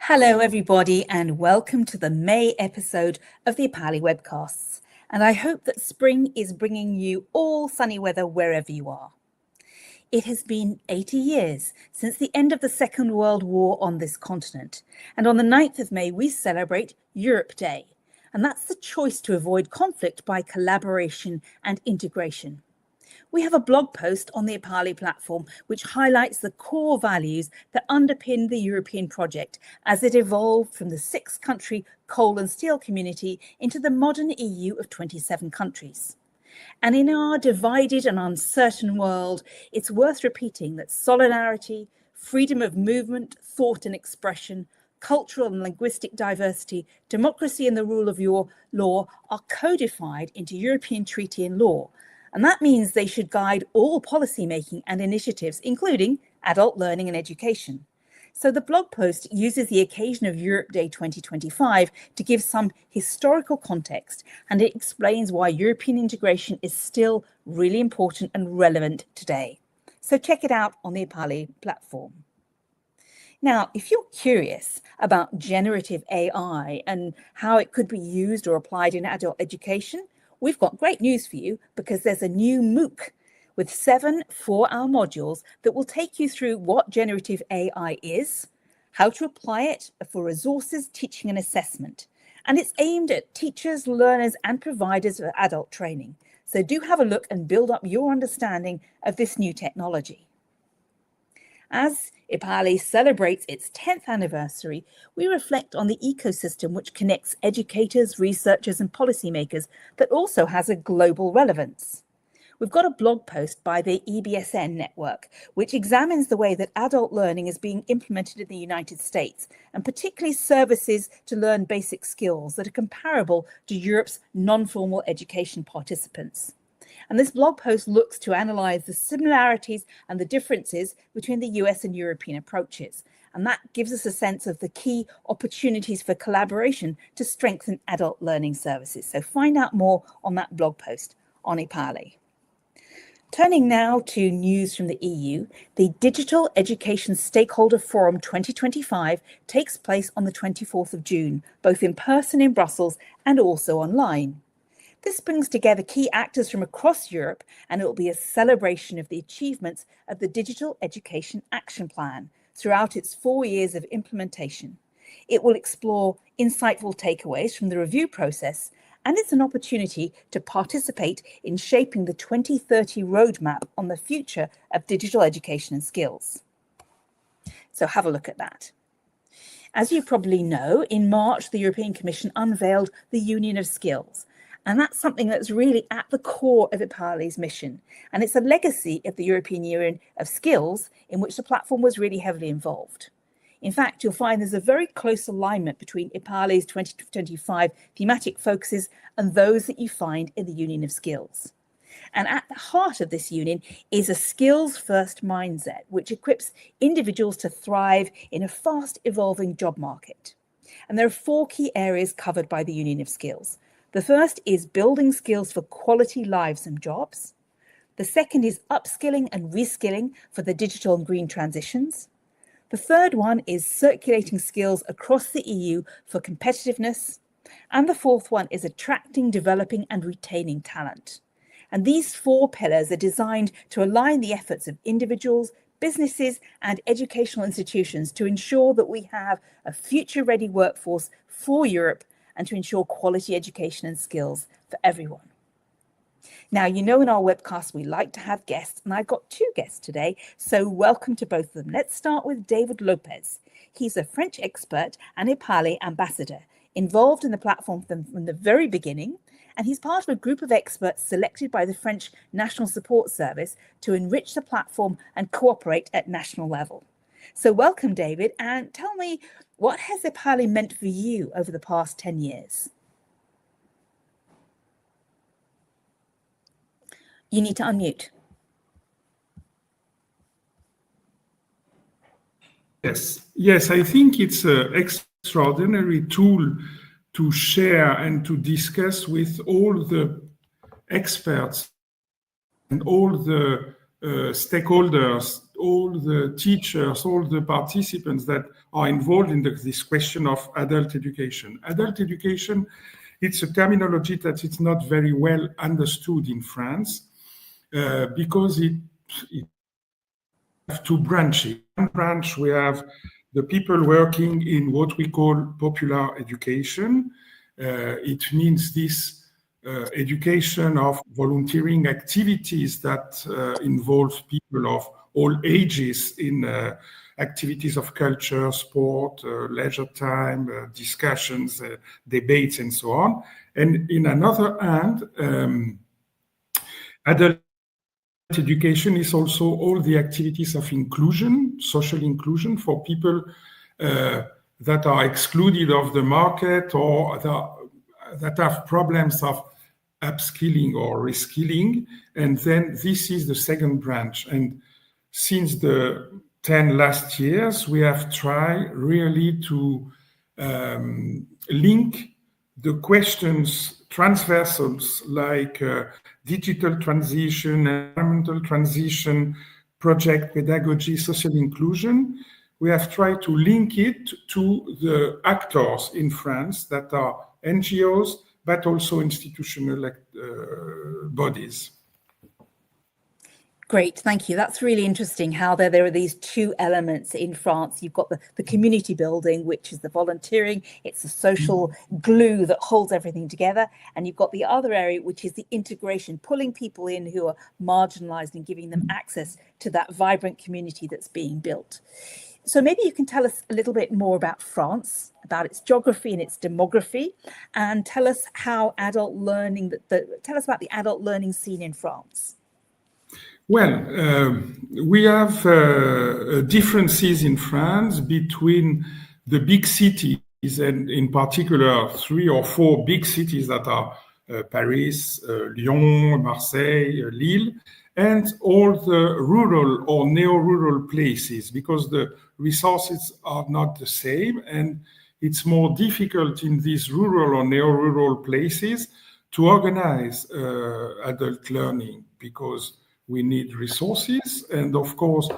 Hello, everybody, and welcome to the May episode of the EPALE webcasts. And I hope that spring is bringing you all sunny weather wherever you are. It has been 80 years since the end of the Second World War on this continent. And on the 9th of May, we celebrate Europe Day. And that's the choice to avoid conflict by collaboration and integration. We have a blog post on the EPALE platform which highlights the core values that underpin the European project as it evolved from the 6-country coal and steel community into the modern EU of 27 countries. And in our divided and uncertain world, it's worth repeating that solidarity, freedom of movement, thought and expression, cultural and linguistic diversity, democracy and the rule of law are codified into European treaty and law. And that means they should guide all policymaking and initiatives, including adult learning and education. So the blog post uses the occasion of Europe Day 2025 to give some historical context, and it explains why European integration is still really important and relevant today. So check it out on the EPALE platform. Now, if you're curious about generative AI and how it could be used or applied in adult education, we've got great news for you because there's a new MOOC with 7 4-hour modules that will take you through what generative AI is, how to apply it for resources, teaching and assessment. And it's aimed at teachers, learners and providers of adult training. So do have a look and build up your understanding of this new technology. As EPALE celebrates its 10th anniversary, we reflect on the ecosystem which connects educators, researchers and policymakers that also has a global relevance. We've got a blog post by the EBSN network, which examines the way that adult learning is being implemented in the United States, and particularly services to learn basic skills that are comparable to Europe's non-formal education participants. And this blog post looks to analyse the similarities and the differences between the US and European approaches. And that gives us a sense of the key opportunities for collaboration to strengthen adult learning services. So find out more on that blog post on EPALE. Turning now to news from the EU, the Digital Education Stakeholder Forum 2025 takes place on the 24th of June, both in person in Brussels and also online. This brings together key actors from across Europe, and it will be a celebration of the achievements of the Digital Education Action Plan throughout its 4 years of implementation. It will explore insightful takeaways from the review process, and it's an opportunity to participate in shaping the 2030 roadmap on the future of digital education and skills. So have a look at that. As you probably know, in March, the European Commission unveiled the Union of Skills. And that's something that's really at the core of EPALE's mission. And it's a legacy of the European Union of Skills in which the platform was really heavily involved. In fact, you'll find there's a very close alignment between EPALE's 2025 thematic focuses and those that you find in the Union of Skills. And at the heart of this union is a skills-first mindset, which equips individuals to thrive in a fast-evolving job market. And there are 4 key areas covered by the Union of Skills. The first is building skills for quality lives and jobs. The second is upskilling and reskilling for the digital and green transitions. The third one is circulating skills across the EU for competitiveness. And the fourth one is attracting, developing and retaining talent. And these 4 pillars are designed to align the efforts of individuals, businesses and educational institutions to ensure that we have a future-ready workforce for Europe and to ensure quality education and skills for everyone. Now, you know in our webcast we like to have guests, and I've got 2 guests today, so welcome to both of them. Let's start with David Lopez. He's a French expert and EPALE ambassador, involved in the platform from the very beginning, and he's part of a group of experts selected by the French National Support Service to enrich the platform and cooperate at national level. So welcome, David, and tell me, what has EPALE meant for you over the past 10 years? You need to unmute. Yes, I think it's an extraordinary tool to share and to discuss with all the experts and all the stakeholders all the teachers, all the participants that are involved in this question of adult education. Adult education, it's a terminology that is not very well understood in France because it has two branches. One branch, we have the people working in what we call popular education. It means this education of volunteering activities that involve people of all ages in activities of culture, sport, leisure time, discussions, debates, and so on. And in another hand, adult education is also all the activities of inclusion, social inclusion for people that are excluded of the market or that have problems of upskilling or reskilling. And then this is the second branch. And since the 10 last years, we have tried really to link the questions transversals like digital transition, environmental transition, project pedagogy, social inclusion. We have tried to link it to the actors in France that are NGOs, but also institutional bodies. Great, thank you. That's really interesting how there are these two elements in France. You've got the community building, which is the volunteering. It's the social glue that holds everything together. And you've got the other area, which is the integration, pulling people in who are marginalized and giving them access to that vibrant community that's being built. So maybe you can tell us a little bit more about France, about its geography and its demography, and tell us how adult learning, tell us about the adult learning scene in France. Well, we have differences in France between the big cities, and in particular 3 or 4 big cities that are Paris, Lyon, Marseille, Lille, and all the rural or neo-rural places, because the resources are not the same, and it's more difficult in these rural or neo-rural places to organize adult learning, because we need resources, and of course,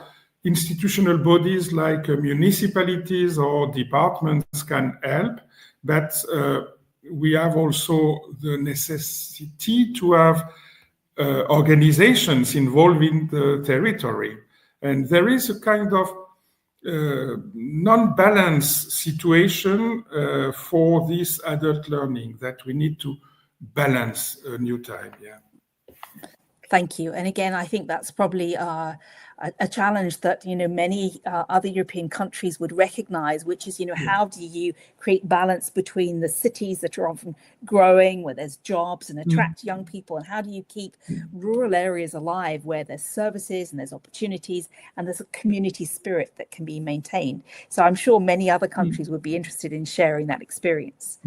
institutional bodies like municipalities or departments can help, but we have also the necessity to have organizations involving the territory. And there is a kind of non-balanced situation for this adult learning that we need to balance a new time. Yeah. Thank you. And again, I think that's probably a challenge that, many other European countries would recognize, which is, how do you create balance between the cities that are often growing, where there's jobs and attract young people, and how do you keep rural areas alive where there's services and there's opportunities and there's a community spirit that can be maintained. So I'm sure many other countries would be interested in sharing that experience.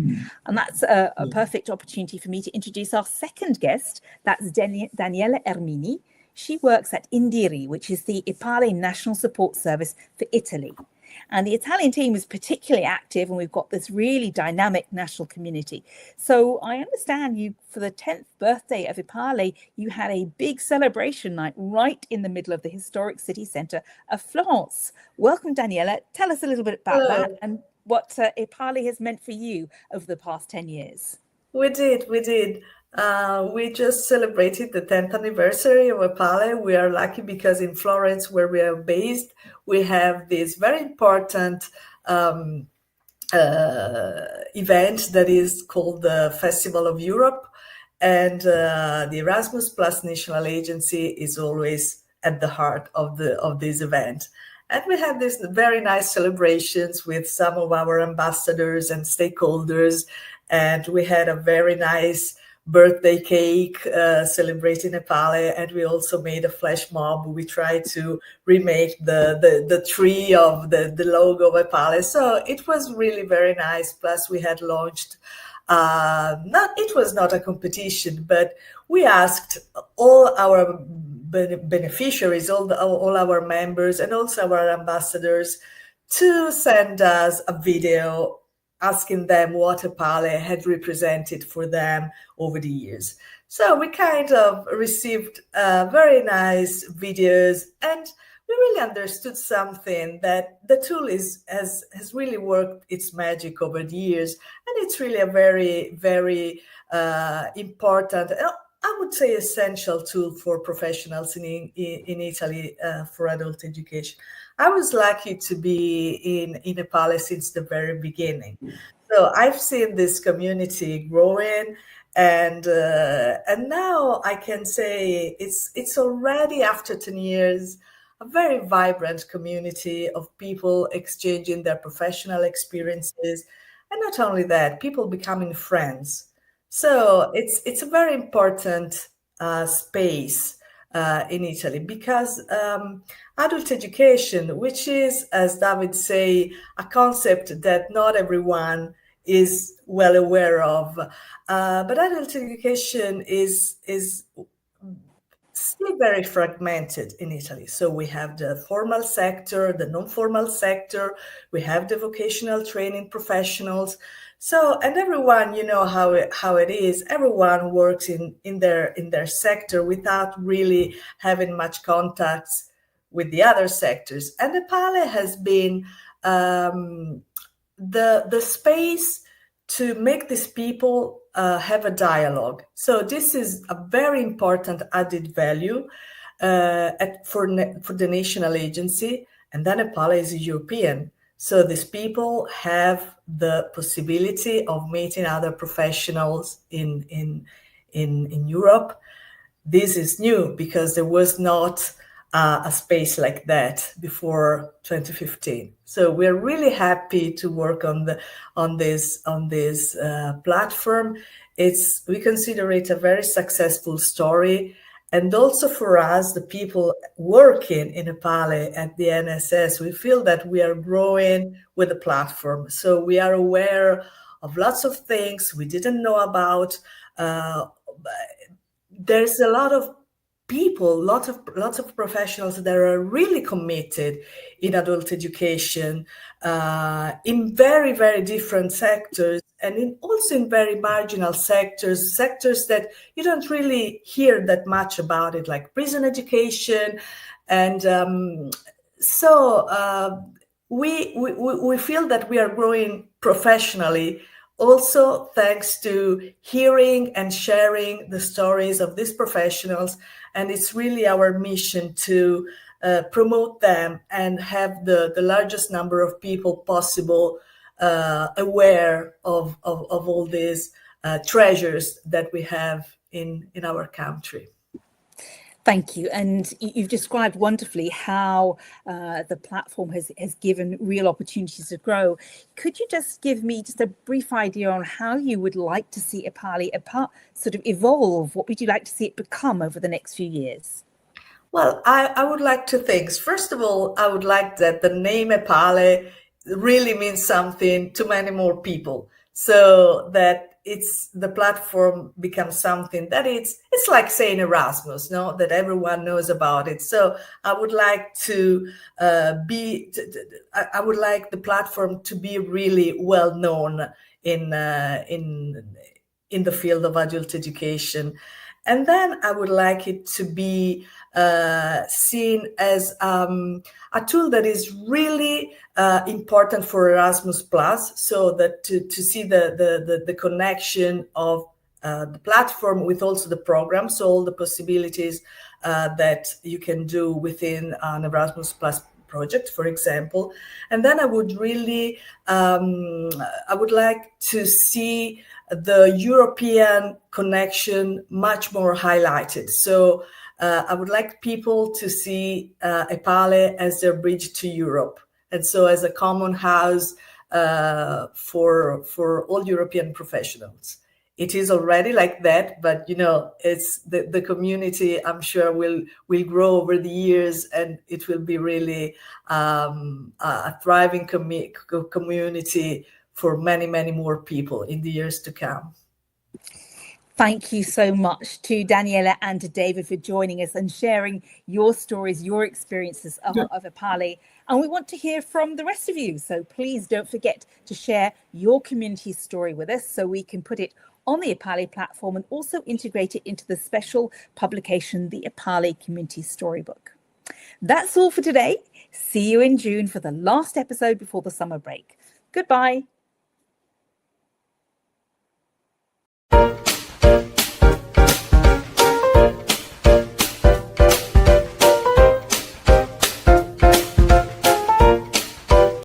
And that's a perfect opportunity for me to introduce our second guest. That's Daniela Ermini. She works at Indiri, which is the EPALE National Support Service for Italy. And the Italian team is particularly active, and we've got this really dynamic national community. So I understand you, for the 10th birthday of EPALE, you had a big celebration night right in the middle of the historic city centre of Florence. Welcome, Daniela. Tell us a little bit about that and what EPALE has meant for you over the past 10 years. We did. We just celebrated the 10th anniversary of EPALE. We are lucky because in Florence, where we are based, we have this very important event that is called the Festival of Europe. And the Erasmus Plus National Agency is always at the heart of this event. And we had these very nice celebrations with some of our ambassadors and stakeholders. And we had a very nice birthday cake celebrating EPALE, and we also made a flash mob. We tried to remake the tree of the logo of EPALE. So it was really very nice. Plus we had launched, it was not a competition, but we asked all our beneficiaries, all our members, and also our ambassadors to send us a video asking them what EPALE had represented for them over the years. So we kind of received very nice videos, and we really understood something, that the tool has really worked its magic over the years, and it's really a very, very important, I would say essential tool for professionals in Italy for adult education. I was lucky to be in EPALE since the very beginning. So I've seen this community growing, and now I can say it's already, after 10 years, a very vibrant community of people exchanging their professional experiences, and not only that, people becoming friends. So it's a very important space in Italy, because adult education, which is, as David say, a concept that not everyone is well aware of, but adult education is still very fragmented in Italy. So we have the formal sector, the non-formal sector, we have the vocational training professionals. So, and everyone, you know how it is. Everyone works in their sector without really having much contacts with the other sectors. And EPALE has been the space to make these people have a dialogue. So this is a very important added value for the national agency, and then EPALE is European. So these people have the possibility of meeting other professionals in Europe. This is new because there was not a space like that before 2015. So we're really happy to work on this platform. We consider it a very successful story, and also for us, the people working in EPALE at the NSS, we feel that we are growing with the platform. So we are aware of lots of things we didn't know about. There's a lot of people, lots of professionals that are really committed in adult education in very, very different sectors, and also in very marginal sectors that you don't really hear that much about it, like prison education. And we feel that we are growing professionally, also thanks to hearing and sharing the stories of these professionals. And it's really our mission to promote them and have the largest number of people possible aware of all these treasures that we have in our country. Thank you. And you've described wonderfully how the platform has given real opportunities to grow. Could you just give me just a brief idea on how you would like to see EPALE sort of evolve? What would you like to see it become over the next few years? Well, I would like two things. First of all, I would like that the name EPALE really means something to many more people, so that the platform becomes something that it's like saying Erasmus, no, that everyone knows about it. So I would like I would like the platform to be really well known in the field of adult education. And then I would like it to be seen as a tool that is really important for Erasmus+, so that to see the connection of the platform with also the program, so all the possibilities that you can do within an Erasmus+ project, for example. And then I would really, I would like to see the European connection much more highlighted. So I would like people to see EPALE as their bridge to Europe, and so as a common house for all European professionals. It is already like that, but you know, it's the community, I'm sure, will grow over the years, and it will be really a thriving community for many, many more people in the years to come. Thank you so much to Daniela and to David for joining us and sharing your stories, your experiences of EPALE. And we want to hear from the rest of you. So please don't forget to share your community story with us so we can put it on the EPALE platform and also integrate it into the special publication, the EPALE Community Storybook. That's all for today. See you in June for the last episode before the summer break. Goodbye.